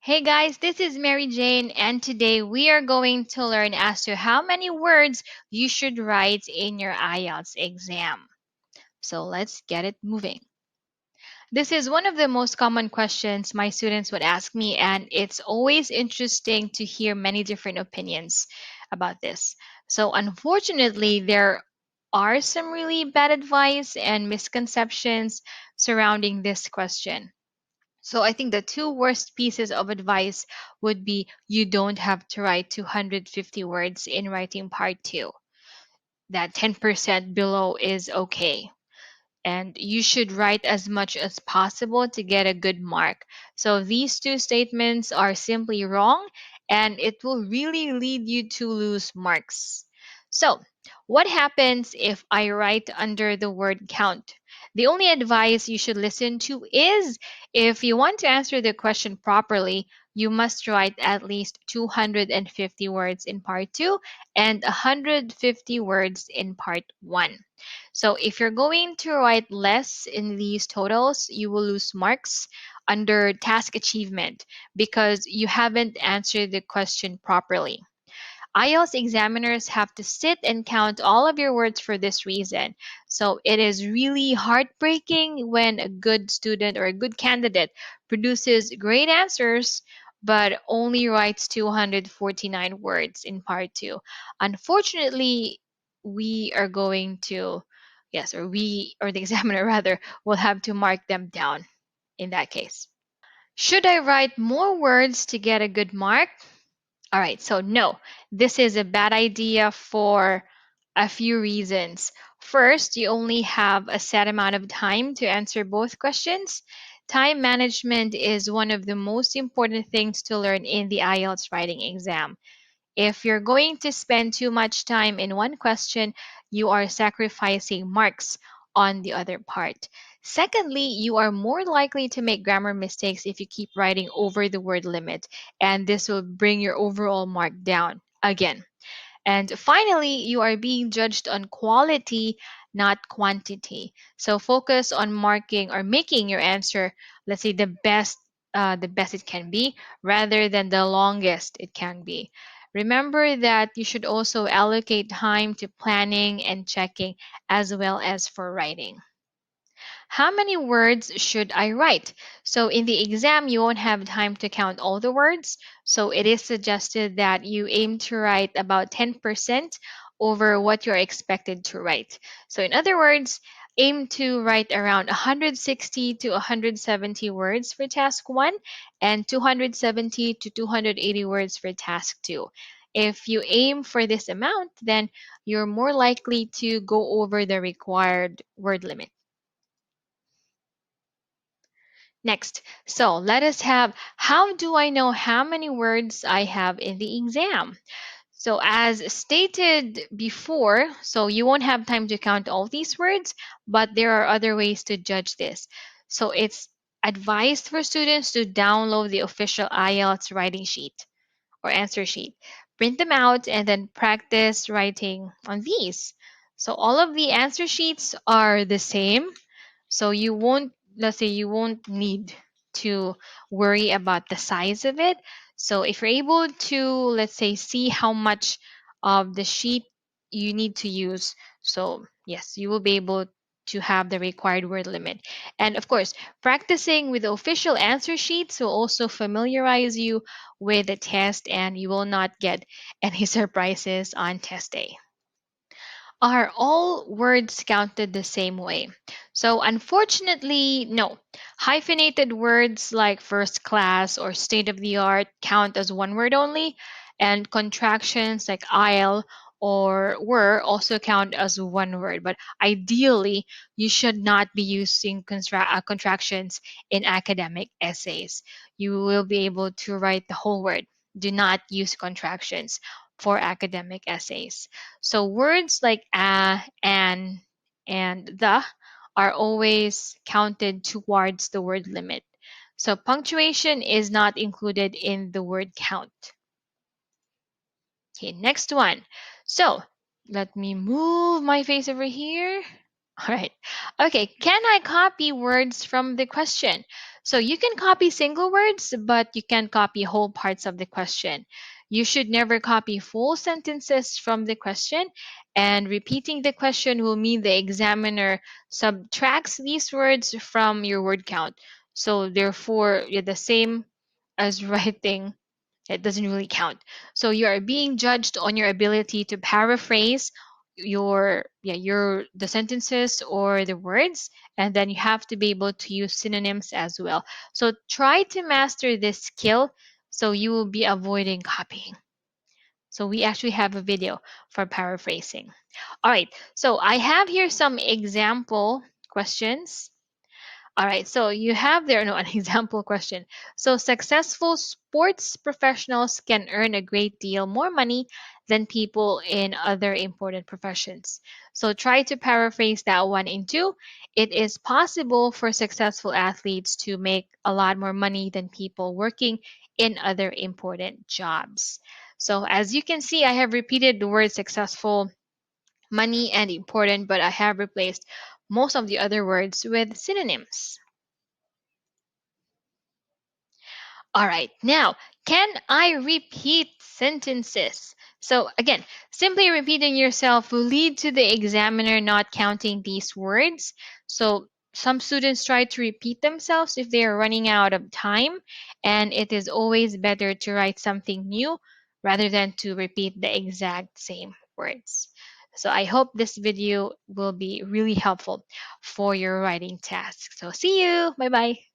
Hey guys, this is Mary Jane, and today we are going to learn as to how many words you should write in your IELTS exam. So let's get it moving. This is one of the most common questions my students would ask me, and it's always interesting to hear many different opinions about this. So, unfortunately, there are some really bad advice and misconceptions surrounding this question. So I think the two worst pieces of advice would be you don't have to write 250 words in writing part 2. That 10% below is okay. And you should write as much as possible to get a good mark. So these two statements are simply wrong and it will really lead you to lose marks. So, what happens if I write under the word count? The only advice you should listen to is if you want to answer the question properly, you must write at least 250 words in part 2 and 150 words in part 1. So if you're going to write less in these totals, you will lose marks under task achievement because you haven't answered the question properly. IELTS examiners have to sit and count all of your words for this reason. So it is really heartbreaking when a good student or a good candidate produces great answers but only writes 249 words in part 2. Unfortunately, we are going to yes, or we or the examiner rather will have to mark them down in that case. Should I write more words to get a good mark? All right, so no, this is a bad idea for a few reasons. First, you only have a set amount of time to answer both questions. Time management is one of the most important things to learn in the IELTS writing exam. If you're going to spend too much time in one question, you are sacrificing marks on the other part. Secondly, you are more likely to make grammar mistakes if you keep writing over the word limit, and this will bring your overall mark down again. And finally, you are being judged on quality, not quantity. So focus on marking or making your answer, let's say the best it can be, rather than the longest it can be. Remember that you should also allocate time to planning and checking as well as for writing. How many words should I write? So in the exam, you won't have time to count all the words. So it is suggested that you aim to write about 10% over what you're expected to write. So in other words, aim to write around 160 to 170 words for task 1 and 270 to 280 words for task 2. If you aim for this amount, then you're more likely to go over the required word limit. Next, so let us have how do I know how many words I have in the exam? So, as stated before, so you won't have time to count all these words, but there are other ways to judge this. So, it's advised for students to download the official IELTS writing sheet or answer sheet, print them out, and then practice writing on these. So, all of the answer sheets are the same, so you won't, let's say, you won't need to worry about the size of it. So if you're able to, let's say, see how much of the sheet you need to use, so yes, you will be able to have the required word limit. And of course, practicing with the official answer sheets will also familiarize you with the test and you will not get any surprises on test day. Are all words counted the same way? So, unfortunately, no. Hyphenated words like first class or state of the art count as one word only, and contractions like I'll or were also count as one word. But ideally, you should not be using contractions in academic essays. You will be able to write the whole word. Do not use contractions for academic essays. So words like and the are always counted towards the word limit. So punctuation is not included in the word count. Okay, next one. So let me move my face over here. All right. Okay, can I copy words from the question? So you can copy single words, but you can't copy whole parts of the question. You should never copy full sentences from the question, and repeating the question will mean the examiner subtracts these words from your word count. So therefore, you're the same as writing, it doesn't really count. So you are being judged on your ability to paraphrase your the sentences or the words, and then you have to be able to use synonyms as well. So try to master this skill so you will be avoiding copying. So we actually have a video for paraphrasing. All right, so I have here some example questions. All right, so you have there no an example question. So successful sports professionals can earn a great deal more money than people in other important professions. So try to paraphrase that one into it is possible for successful athletes to make a lot more money than people working in other important jobs. So as you can see, I have repeated the word successful, money, and important, but I have replaced most of the other words with synonyms. All right, now, can I repeat sentences? So, again, simply repeating yourself will lead to the examiner not counting these words. So, some students try to repeat themselves if they are running out of time, and it is always better to write something new rather than to repeat the exact same words. So, I hope this video will be really helpful for your writing task. So, see you. Bye bye.